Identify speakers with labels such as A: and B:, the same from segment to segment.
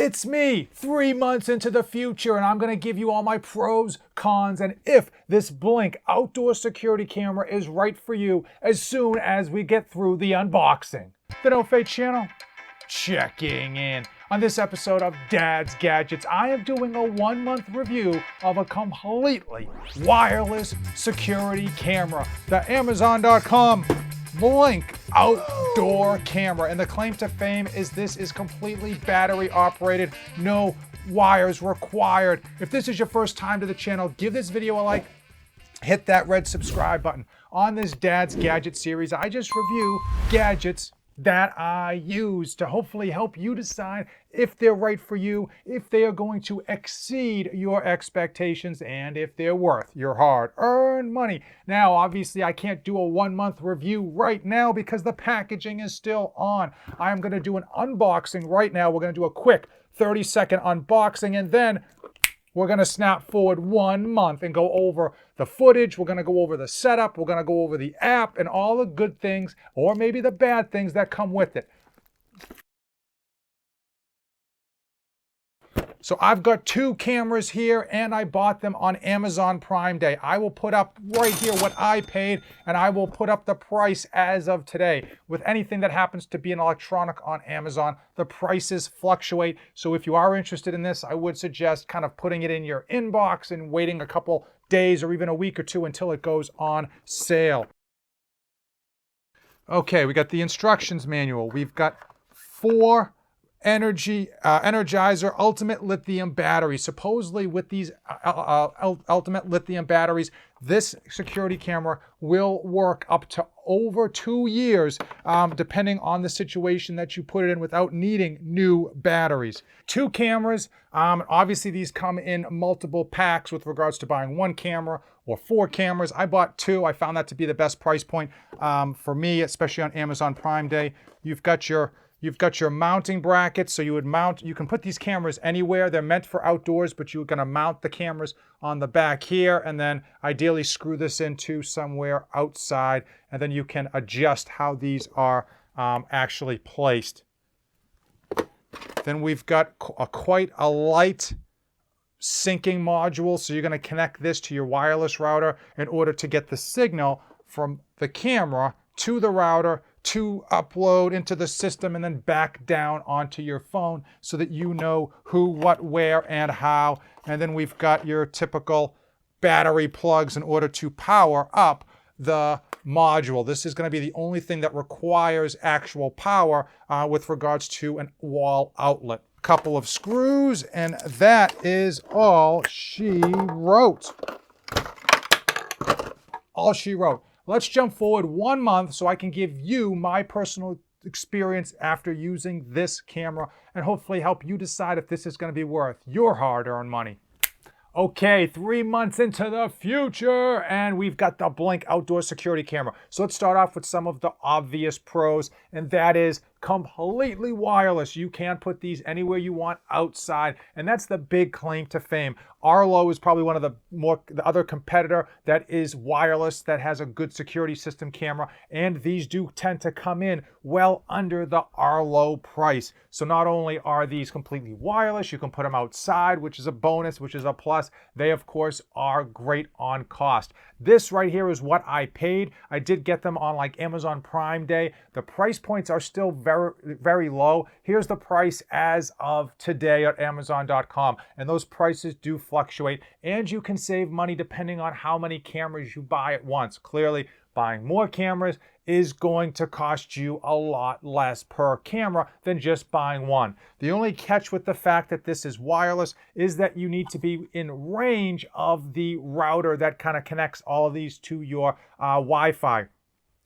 A: It's me, 3 months into the future, and I'm going to give you all my pros, cons, and if this Blink outdoor security camera is right for you as soon as we get through the unboxing. The No Fate channel, checking in. On this episode of Dad's Gadgets, I am doing a 1-month review of a completely wireless security camera, the Amazon.com Blink outdoor camera. And the claim to fame is this is completely battery operated, no wires required. If this is your first time to the channel, give this video a like, hit that red subscribe button. On this Dad's Gadget series, I just review gadgets that I use to hopefully help you decide if they're right for you, if they are going to exceed your expectations, and if they're worth your hard-earned money. Now, obviously, I can't do a 1-month review right now because the packaging is still on. I'm going to do an unboxing right now. We're going to do a quick 30-second unboxing, and then we're going to snap forward 1 month and go over the footage. We're going to go over the setup. We're going to go over the app and all the good things, or maybe the bad things that come with it. So I've got 2 cameras here, and I bought them on Amazon Prime Day. I will put up right here what I paid, and I will put up the price as of today. With anything that happens to be an electronic on Amazon, the prices fluctuate. So if you are interested in this, I would suggest kind of putting it in your inbox and waiting a couple days or even a week or 2 until it goes on sale. Okay, we got the instructions manual. We've got 4 Energizer Ultimate Lithium batteries. Supposedly with these Ultimate Lithium batteries, this security camera will work up to over 2 years, depending on the situation that you put it in without needing new batteries. 2 cameras. Obviously, these come in multiple packs with regards to buying 1 camera or 4 cameras. I bought 2. I found that to be the best price point for me, especially on Amazon Prime Day. You've got your mounting brackets, so you can put these cameras anywhere. They're meant for outdoors, but you're gonna mount the cameras on the back here, and then ideally screw this into somewhere outside, and then you can adjust how these are actually placed. Then we've got quite a light syncing module, so you're gonna connect this to your wireless router in order to get the signal from the camera to the router to upload into the system and then back down onto your phone so that you know who, what, where, and how. And then we've got your typical battery plugs in order to power up the module. This is going to be the only thing that requires actual power with regards to an wall outlet. A couple of screws, and that is all she wrote. All she wrote. Let's jump forward 1 month so I can give you my personal experience after using this camera and hopefully help you decide if this is going to be worth your hard-earned money. Okay, 3 months into the future, and we've got the Blink outdoor security camera. So let's start off with some of the obvious pros, and that is completely wireless. You can put these anywhere you want outside, and that's the big claim to fame. Arlo is probably one of the other competitor that is wireless, that has a good security system camera, and these do tend to come in well under the Arlo price. So not only are these completely wireless, you can put them outside, which is a bonus, which is a plus. They, of course, are great on cost. This right here is what I paid. I did get them on like Amazon Prime Day. The price points are still very, very low. Here's the price as of today at Amazon.com. And those prices do fluctuate, and you can save money depending on how many cameras you buy at once. Clearly, buying more cameras is going to cost you a lot less per camera than just buying 1. The only catch with the fact that this is wireless is that you need to be in range of the router that kind of connects all of these to your Wi-Fi.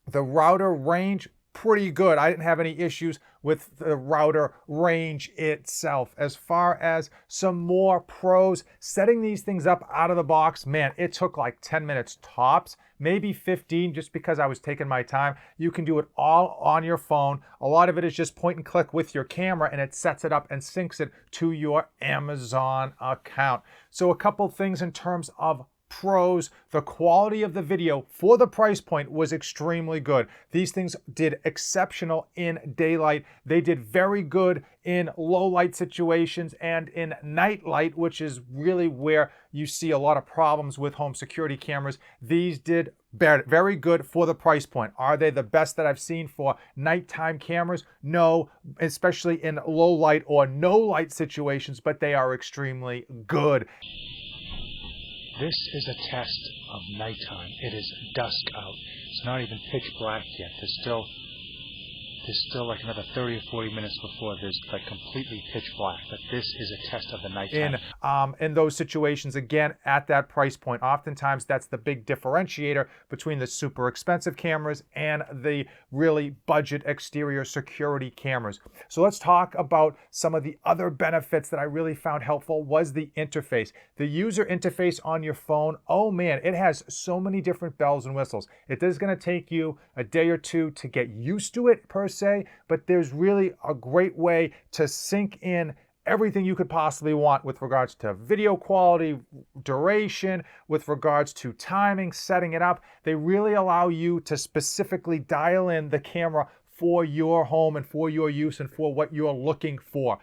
A: The router range, pretty good. I didn't have any issues with the router range itself. As far as some more pros, setting these things up out of the box, man, it took like 10 minutes tops, maybe 15, just because I was taking my time. You can do it all on your phone. A lot of it is just point and click with your camera, and it sets it up and syncs it to your Amazon account. So a couple things in terms of pros. The quality of the video for the price point was extremely good. These things did exceptional in daylight. They did very good in low light situations and in night light, which is really where you see a lot of problems with home security cameras. These did very good for the price point. Are they the best that I've seen for nighttime cameras? No, especially in low light or no light situations, but they are extremely good.
B: This is a test of nighttime. It is dusk out. It's not even pitch black yet. There's still like another 30 or 40 minutes before there's like completely pitch black. But this is a test of the nighttime.
A: In those situations, again, at that price point, oftentimes that's the big differentiator between the super expensive cameras and the really budget exterior security cameras. So let's talk about some of the other benefits that I really found helpful was the interface. The user interface on your phone, oh man, it has so many different bells and whistles. It is going to take you a day or two to get used to it per se, but there's really a great way to sync in everything you could possibly want with regards to video quality, duration, with regards to timing, setting it up. They really allow you to specifically dial in the camera for your home and for your use and for what you're looking for.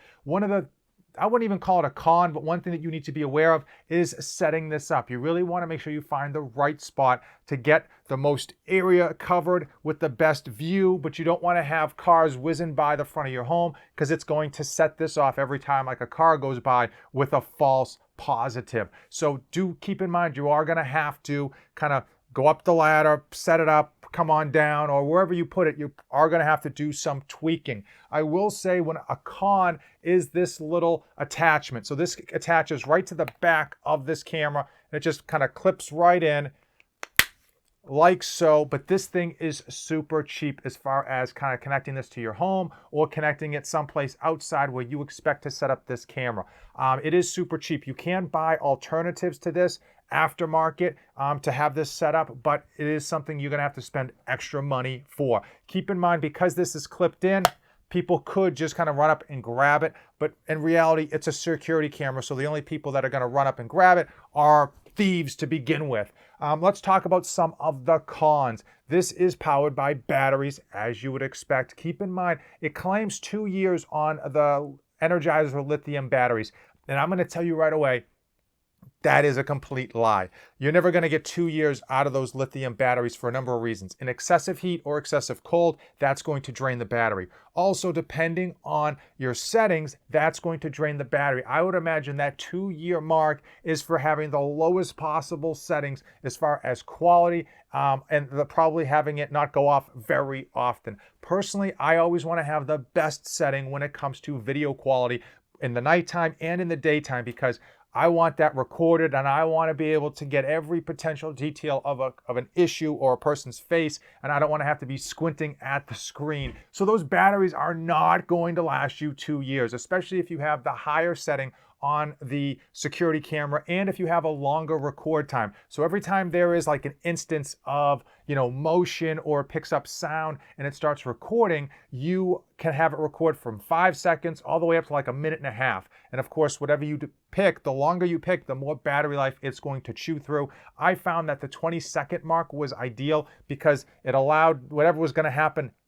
A: I wouldn't even call it a con, but one thing that you need to be aware of is setting this up. You really want to make sure you find the right spot to get the most area covered with the best view, but you don't want to have cars whizzing by the front of your home because it's going to set this off every time like a car goes by with a false positive. So do keep in mind you are going to have to kind of go up the ladder, set it up, come on down, or wherever you put it, you are going to have to do some tweaking. I will say when a con is this little attachment. So this attaches right to the back of this camera, and it just kind of clips right in like so, but this thing is super cheap as far as kind of connecting this to your home or connecting it someplace outside where you expect to set up this camera. It is super cheap. You can buy alternatives to this aftermarket to have this set up, but it is something you're gonna have to spend extra money for. Keep in mind, because this is clipped in, people could just kind of run up and grab it, but in reality, it's a security camera, so the only people that are gonna run up and grab it are thieves to begin with. Let's talk about some of the cons. This is powered by batteries, as you would expect. Keep in mind, it claims 2 years on the Energizer lithium batteries, and I'm gonna tell you right away, that is a complete lie. You're never going to get 2 years out of those lithium batteries for a number of reasons. In excessive heat or excessive cold, that's going to drain the battery. Also, depending on your settings, that's going to drain the battery. I would imagine that 2-year mark is for having the lowest possible settings as far as quality and probably having it not go off very often. Personally, I always want to have the best setting when it comes to video quality in the nighttime and in the daytime, because I want that recorded and I want to be able to get every potential detail of an issue or a person's face, and I don't want to have to be squinting at the screen. So those batteries are not going to last you 2 years, especially if you have the higher setting on the security camera and if you have a longer record time. So every time there is like an instance of, motion or picks up sound and it starts recording, you can have it record from 5 seconds all the way up to like a minute and a half. And of course, whatever you pick, the longer you pick, the more battery life it's going to chew through. I found that the 20-second mark was ideal because it allowed whatever was going to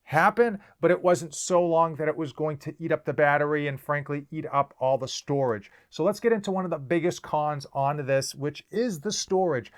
A: happen, but it wasn't so long that it was going to eat up the battery and frankly eat up all the storage. So let's get into one of the biggest cons on this, which is the storage.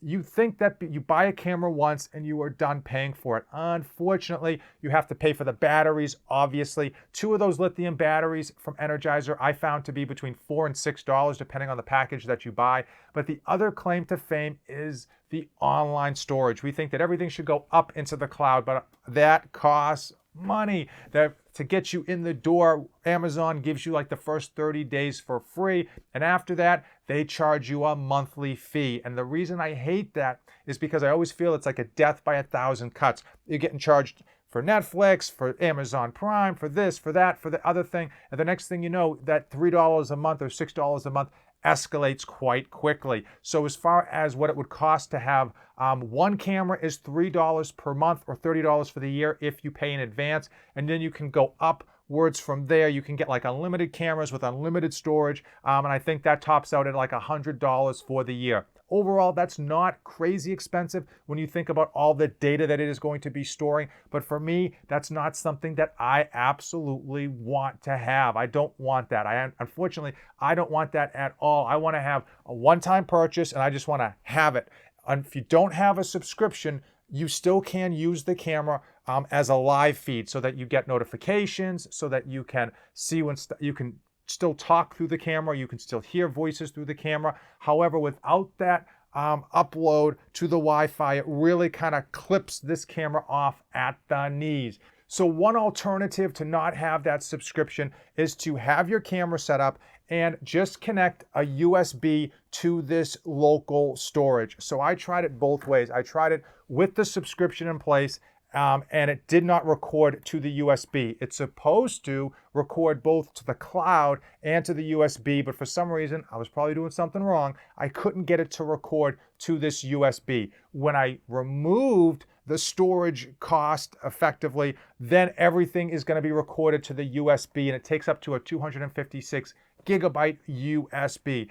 A: You think that you buy a camera once and you are done paying for it. Unfortunately, you have to pay for the batteries, obviously. 2 of those lithium batteries from Energizer I found to be between $4 and $6, depending on the package that you buy. But the other claim to fame is the online storage. We think that everything should go up into the cloud, but that costs money. To get you in the door, Amazon gives you like the first 30 days for free, and after that they charge you a monthly fee. And the reason I hate that is because I always feel it's like a death by 1,000 cuts. You're getting charged for Netflix, for Amazon Prime, for this, for that, for the other thing, and the next thing you know, that $3 a month or $6 a month escalates quite quickly. So as far as what it would cost to have one camera is $3 per month or $30 for the year if you pay in advance, and then you can go up words from there. You can get like unlimited cameras with unlimited storage, and I think that tops out at like $100 for the year. Overall, that's not crazy expensive when you think about all the data that it is going to be storing. But for me, that's not something that I absolutely want to have. I don't want that. Unfortunately, I don't want that at all. I want to have a one-time purchase and I just want to have it. And if you don't have a subscription, you still can use the camera as a live feed so that you get notifications, so that you can see when you can still talk through the camera, you can still hear voices through the camera. However, without that upload to the Wi-Fi, it really kind of clips this camera off at the knees. So one alternative to not have that subscription is to have your camera set up and just connect a USB to this local storage. So I tried it both ways. I tried it with the subscription in place, and it did not record to the USB. It's supposed to record both to the cloud and to the USB, but for some reason, I was probably doing something wrong. I couldn't get it to record to this USB. When I removed the storage cost effectively, then everything is going to be recorded to the USB, and it takes up to a 256 gigabyte USB.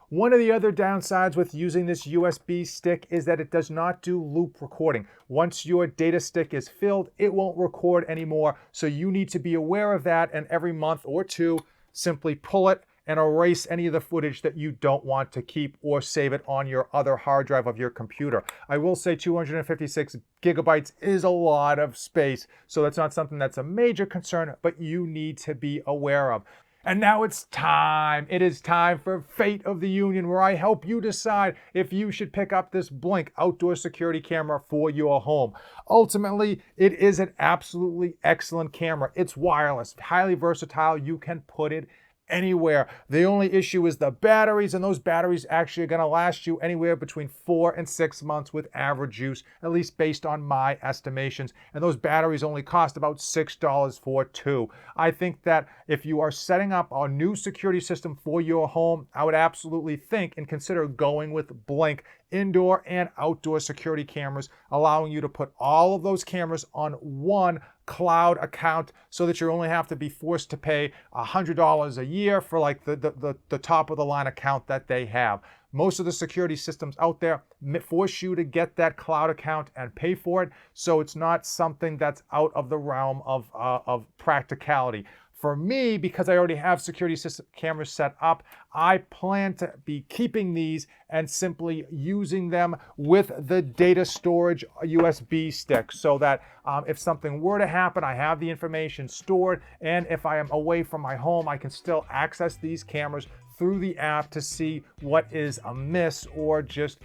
A: One of the other downsides with using this USB stick is that it does not do loop recording. Once your data stick is filled, it won't record anymore. So you need to be aware of that, and every month or two, simply pull it and erase any of the footage that you don't want to keep or save it on your other hard drive of your computer. I will say 256 gigabytes is a lot of space, so that's not something that's a major concern, but you need to be aware of. And now it's time. It is time for Fate of the Union, where I help you decide if you should pick up this Blink outdoor security camera for your home. Ultimately, it is an absolutely excellent camera. It's wireless, highly versatile. You can put it anywhere. The only issue is the batteries, and those batteries actually are going to last you anywhere between 4 and 6 months with average use, at least based on my estimations. And those batteries only cost about $6 for two. I think that if you are setting up a new security system for your home, I would absolutely think and consider going with Blink indoor and outdoor security cameras, allowing you to put all of those cameras on one cloud account so that you only have to be forced to pay $100 a year for like the top of the line account that they have. Most of the security systems out there force you to get that cloud account and pay for it, so it's not something that's out of the realm of practicality. For me, because I already have security system cameras set up, I plan to be keeping these and simply using them with the data storage USB stick so that if something were to happen, I have the information stored, and if I am away from my home, I can still access these cameras through the app to see what is amiss or just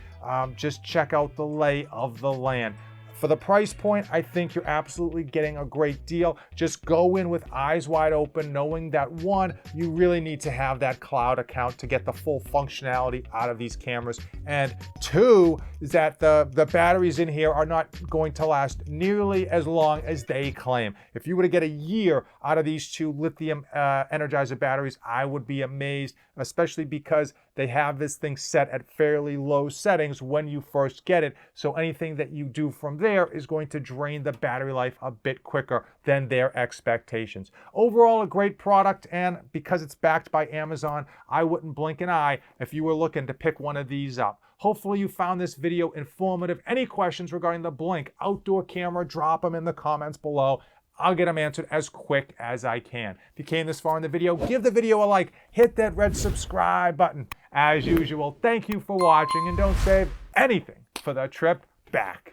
A: check out the lay of the land. For the price point, I think you're absolutely getting a great deal. Just go in with eyes wide open, knowing that one, you really need to have that cloud account to get the full functionality out of these cameras. And two, is that the batteries in here are not going to last nearly as long as they claim. If you were to get a year out of these two lithium energizer batteries, I would be amazed, especially because they have this thing set at fairly low settings when you first get it. So anything that you do from there is going to drain the battery life a bit quicker than their expectations. Overall, a great product, and because it's backed by Amazon, I wouldn't blink an eye if you were looking to pick one of these up. Hopefully you found this video informative. Any questions regarding the Blink outdoor camera, drop them in the comments below. I'll get them answered as quick as I can. If you came this far in the video, give the video a like, hit that red subscribe button. As usual, thank you for watching, and don't save anything for the trip back.